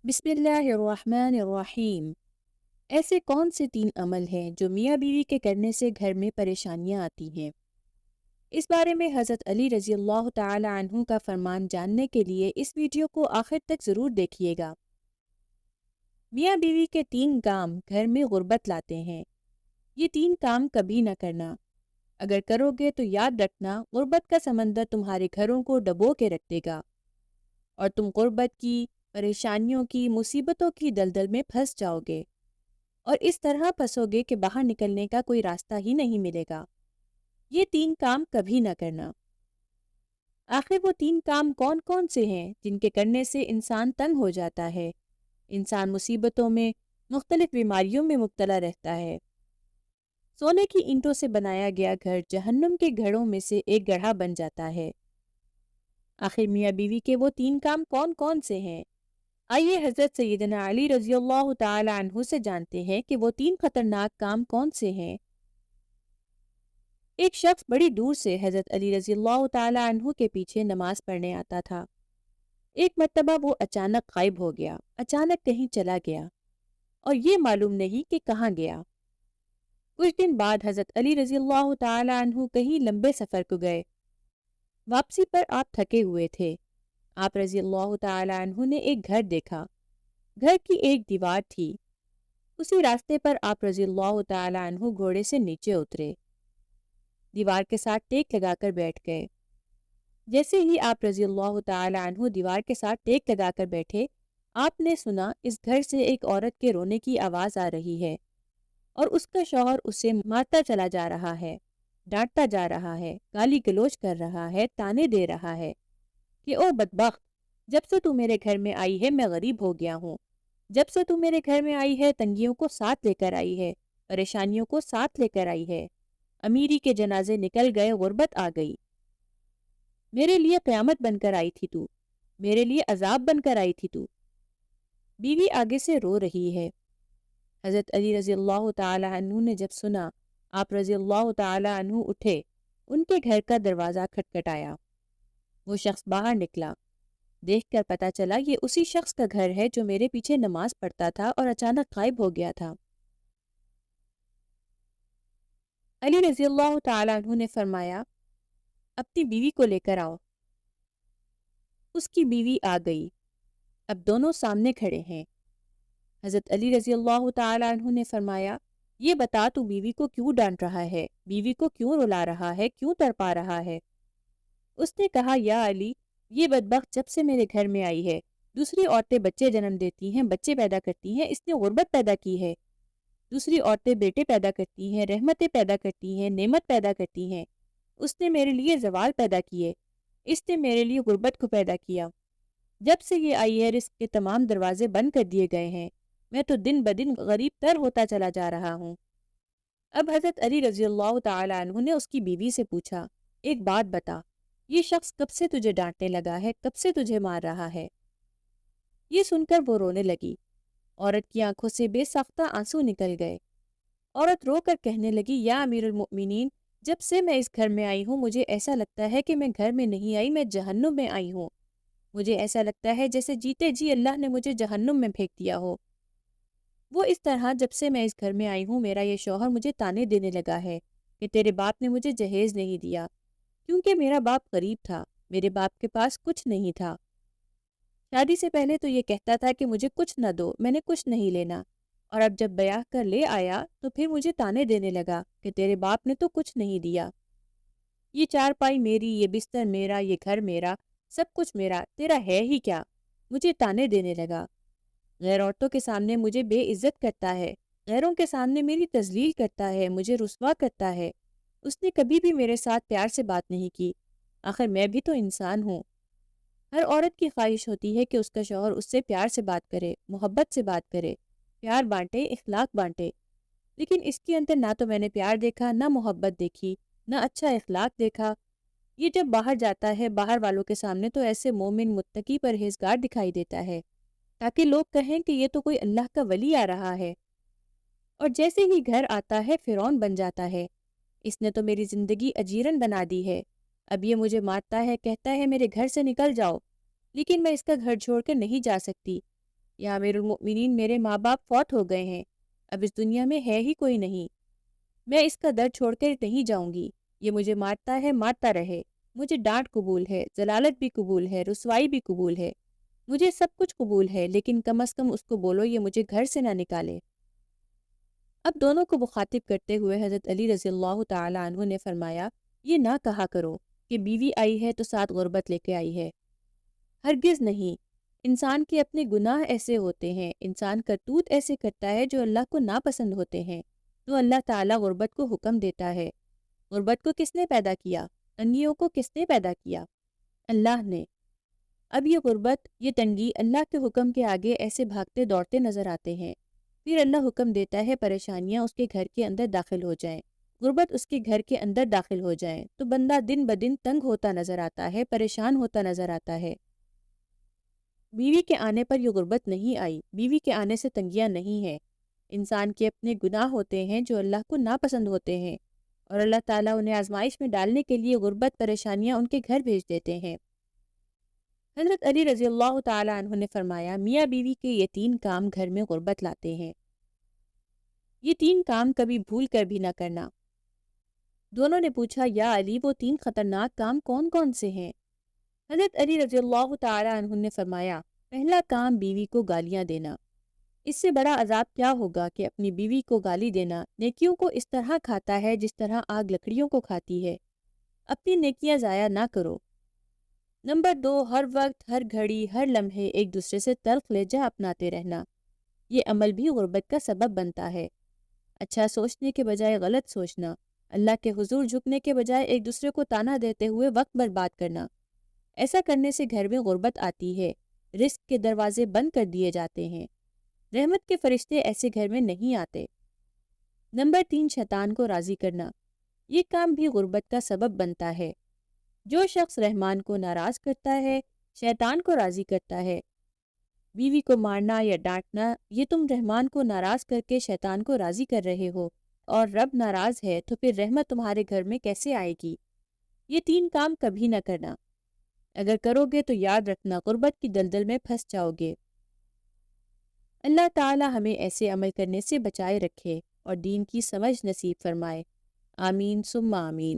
بسم اللہ الرحمن الرحیم۔ ایسے کون سے 3 عمل ہیں جو میاں بیوی کے کرنے سے گھر میں پریشانیاں آتی ہیں؟ اس بارے میں حضرت علی رضی اللہ تعالی عنہ کا فرمان جاننے کے لیے اس ویڈیو کو آخر تک ضرور دیکھیے گا۔ میاں بیوی کے 3 کام گھر میں غربت لاتے ہیں۔ یہ 3 کام کبھی نہ کرنا۔ اگر کرو گے تو یاد رکھنا غربت کا سمندر تمہارے گھروں کو ڈبو کے رکھ دے گا اور تم غربت کی، پریشانیوں کی، مصیبتوں کی دلدل میں پھنس جاؤ گے اور اس طرح پھنسو گے کہ باہر نکلنے کا کوئی راستہ ہی نہیں ملے گا۔ یہ 3 کام کبھی نہ کرنا۔ آخر وہ 3 کام کون کون سے ہیں جن کے کرنے سے انسان تنگ ہو جاتا ہے، انسان مصیبتوں میں، مختلف بیماریوں میں مبتلا رہتا ہے۔ سونے کی اینٹوں سے بنایا گیا گھر جہنم کے گھروں میں سے ایک گڑھا بن جاتا ہے۔ آخر میاں بیوی کے وہ 3 کام کون کون سے ہیں؟ آئیے حضرت سیدنا علی رضی اللہ تعالی عنہ سے جانتے ہیں کہ وہ 3 خطرناک کام کون سے ہیں۔ ایک شخص بڑی دور سے حضرت علی رضی اللہ تعالی عنہ کے پیچھے نماز پڑھنے آتا تھا۔ ایک مرتبہ وہ اچانک غائب ہو گیا، اچانک کہیں چلا گیا اور یہ معلوم نہیں کہ کہاں گیا۔ کچھ دن بعد حضرت علی رضی اللہ تعالی عنہ کہیں لمبے سفر کو گئے۔ واپسی پر آپ تھکے ہوئے تھے۔ آپ رضی اللہ تعالی عنہ نے ایک گھر دیکھا۔ گھر کی ایک دیوار تھی۔ اسی راستے پر آپ رضی اللہ تعالی عنہ گھوڑے سے نیچے اترے، دیوار کے ساتھ ٹیک لگا کر بیٹھ گئے۔ جیسے ہی آپ رضی اللہ تعالی عنہ دیوار کے ساتھ ٹیک لگا کر بیٹھے، آپ نے سنا اس گھر سے ایک عورت کے رونے کی آواز آ رہی ہے اور اس کا شوہر اسے مارتا چلا جا رہا ہے، ڈانٹتا جا رہا ہے، گالی گلوچ کر رہا ہے، تانے دے رہا ہے کہ او بدبخت، جب سے تو میرے گھر میں آئی ہے میں غریب ہو گیا ہوں، جب سے تو میرے گھر میں آئی ہے تنگیوں کو ساتھ لے کر آئی ہے، پریشانیوں کو ساتھ لے کر آئی ہے، امیری کے جنازے نکل گئے، غربت آ گئی، میرے لیے قیامت بن کر آئی تھی تو، میرے لیے عذاب بن کر آئی تھی تو۔ بیوی آگے سے رو رہی ہے۔ حضرت علی رضی اللہ تعالی عنہ نے جب سنا، آپ رضی اللہ تعالی عنہ اٹھے، ان کے گھر کا دروازہ کھٹکھٹایا۔ وہ شخص باہر نکلا۔ دیکھ کر پتا چلا یہ اسی شخص کا گھر ہے جو میرے پیچھے نماز پڑھتا تھا اور اچانک غائب ہو گیا تھا۔ علی رضی اللہ تعالی عنہ نے فرمایا، اپنی بیوی کو لے کر آؤ۔ اس کی بیوی آ گئی۔ اب دونوں سامنے کھڑے ہیں۔ حضرت علی رضی اللہ تعالی عنہ نے فرمایا، یہ بتا تو بیوی کو کیوں ڈانٹ رہا ہے، بیوی کو کیوں رلا رہا ہے، کیوں تڑپا رہا ہے؟ اس نے کہا، یا علی، یہ بدبخت جب سے میرے گھر میں آئی ہے، دوسری عورتیں بچے جنم دیتی ہیں، بچے پیدا کرتی ہیں، اس نے غربت پیدا کی ہے۔ دوسری عورتیں بیٹے پیدا کرتی ہیں، رحمتیں پیدا کرتی ہیں، نعمت پیدا کرتی ہیں۔ اس نے میرے لیے زوال پیدا کیے، اس نے میرے لیے غربت کو پیدا کیا۔ جب سے یہ آئی ہے رزق کے تمام دروازے بند کر دیے گئے ہیں، میں تو دن بدن غریب تر ہوتا چلا جا رہا ہوں۔ اب حضرت علی رضی اللہ تعالی عنہ نے اس کی بیوی سے پوچھا، ایک بات بتا، یہ شخص کب سے تجھے ڈانٹنے لگا ہے، کب سے تجھے مار رہا ہے؟ یہ سن کر وہ رونے لگی۔ عورت کی آنکھوں سے بے ساختہ آنسو نکل گئے۔ عورت رو کر کہنے لگی، یا امیر المؤمنین، جب سے میں اس گھر میں آئی ہوں مجھے ایسا لگتا ہے کہ میں گھر میں نہیں آئی، میں جہنم میں آئی ہوں۔ مجھے ایسا لگتا ہے جیسے جیتے جی اللہ نے مجھے جہنم میں پھینک دیا ہو۔ وہ اس طرح جب سے میں اس گھر میں آئی ہوں میرا یہ شوہر مجھے تانے دینے لگا ہے کہ تیرے باپ نے مجھے جہیز نہیں دیا، کیونکہ میرا باپ غریب تھا، میرے باپ کے پاس کچھ نہیں تھا۔ شادی سے پہلے تو یہ کہتا تھا کہ مجھے کچھ نہ دو، میں نے کچھ نہیں لینا، اور اب جب بیاہ کر لے آیا تو پھر مجھے تانے دینے لگا کہ تیرے باپ نے تو کچھ نہیں دیا۔ یہ چارپائی میری، یہ بستر میرا، یہ گھر میرا، سب کچھ میرا، تیرا ہے ہی کیا؟ مجھے تانے دینے لگا۔ غیر عورتوں کے سامنے مجھے بے عزت کرتا ہے، غیروں کے سامنے میری تذلیل کرتا ہے، مجھے رسوا کرتا ہے۔ اس نے کبھی بھی میرے ساتھ پیار سے بات نہیں کی۔ آخر میں بھی تو انسان ہوں۔ ہر عورت کی خواہش ہوتی ہے کہ اس کا شوہر اس سے پیار سے بات کرے، محبت سے بات کرے، پیار بانٹے، اخلاق بانٹے، لیکن اس کے اندر نہ تو میں نے پیار دیکھا، نہ محبت دیکھی، نہ اچھا اخلاق دیکھا۔ یہ جب باہر جاتا ہے باہر والوں کے سامنے تو ایسے مومن، متقی، پرہیزگار دکھائی دیتا ہے، تاکہ لوگ کہیں کہ یہ تو کوئی اللہ کا ولی آ رہا ہے، اور جیسے ہی گھر آتا ہے فرعون بن جاتا ہے۔ اس نے تو میری زندگی اجیرن بنا دی ہے، اب یہ مجھے مارتا ہے، کہتا ہے میرے گھر سے نکل جاؤ، لیکن میں اس کا گھر چھوڑ کر نہیں جا سکتی، یا امیر المؤمنین میرے ماں باپ فوت ہو گئے ہیں، اب اس دنیا میں ہے ہی کوئی نہیں، میں اس کا در چھوڑ کر نہیں جاؤں گی، یہ مجھے مارتا ہے مارتا رہے، مجھے ڈانٹ قبول ہے، ذلالت بھی قبول ہے، رسوائی بھی قبول ہے، مجھے سب کچھ قبول ہے، لیکن کم از کم اس کو بولو یہ مجھے گھر سے نہ نکالے۔ اب دونوں کو مخاطب کرتے ہوئے حضرت علی رضی اللہ تعالیٰ عنہ نے فرمایا، یہ نہ کہا کرو کہ بیوی آئی ہے تو ساتھ غربت لے کے آئی ہے، ہرگز نہیں۔ انسان کے اپنے گناہ ایسے ہوتے ہیں، انسان کرتوت ایسے کرتا ہے جو اللہ کو ناپسند ہوتے ہیں، تو اللہ تعالیٰ غربت کو حکم دیتا ہے۔ غربت کو کس نے پیدا کیا؟ تنگیوں کو کس نے پیدا کیا؟ اللہ نے۔ اب یہ غربت، یہ تنگی اللہ کے حکم کے آگے ایسے بھاگتے دوڑتے نظر آتے ہیں، پھر اللہ حکم دیتا ہے پریشانیاں اس کے گھر کے اندر داخل ہو جائیں، غربت اس کے گھر کے اندر داخل ہو جائیں، تو بندہ دن بدن تنگ ہوتا نظر آتا ہے، پریشان ہوتا نظر آتا ہے۔ بیوی کے آنے پر یہ غربت نہیں آئی، بیوی کے آنے سے تنگیاں نہیں ہیں، انسان کے اپنے گناہ ہوتے ہیں جو اللہ کو ناپسند ہوتے ہیں، اور اللہ تعالیٰ انہیں آزمائش میں ڈالنے کے لیے غربت پریشانیاں ان کے گھر بھیج دیتے ہیں۔ حضرت علی رضی اللہ تعالیٰ عنہ نے فرمایا، میاں بیوی کے یہ 3 کام گھر میں غربت لاتے ہیں، یہ 3 کام کبھی بھول کر بھی نہ کرنا۔ دونوں نے پوچھا، یا علی وہ 3 خطرناک کام کون کون سے ہیں؟ حضرت علی رضی اللہ تعالیٰ عنہ نے فرمایا، پہلا کام بیوی کو گالیاں دینا۔ اس سے بڑا عذاب کیا ہوگا کہ اپنی بیوی کو گالی دینا نیکیوں کو اس طرح کھاتا ہے جس طرح آگ لکڑیوں کو کھاتی ہے۔ اپنی نیکیاں ضائع نہ کرو۔ نمبر 2، ہر وقت، ہر گھڑی، ہر لمحے ایک دوسرے سے تلخ لہجہ اپناتے رہنا۔ یہ عمل بھی غربت کا سبب بنتا ہے۔ اچھا سوچنے کے بجائے غلط سوچنا، اللہ کے حضور جھکنے کے بجائے ایک دوسرے کو تانا دیتے ہوئے وقت برباد کرنا، ایسا کرنے سے گھر میں غربت آتی ہے، رزق کے دروازے بند کر دیے جاتے ہیں، رحمت کے فرشتے ایسے گھر میں نہیں آتے۔ نمبر 3، شیطان کو راضی کرنا، یہ کام بھی غربت کا سبب بنتا ہے۔ جو شخص رحمان کو ناراض کرتا ہے، شیطان کو راضی کرتا ہے۔ بیوی کو مارنا یا ڈانٹنا، یہ تم رحمان کو ناراض کر کے شیطان کو راضی کر رہے ہو، اور رب ناراض ہے تو پھر رحمت تمہارے گھر میں کیسے آئے گی؟ یہ 3 کام کبھی نہ کرنا، اگر کرو گے تو یاد رکھنا غربت کی دلدل میں پھنس جاؤ گے۔ اللہ تعالی ہمیں ایسے عمل کرنے سے بچائے رکھے اور دین کی سمجھ نصیب فرمائے، آمین ثم آمین۔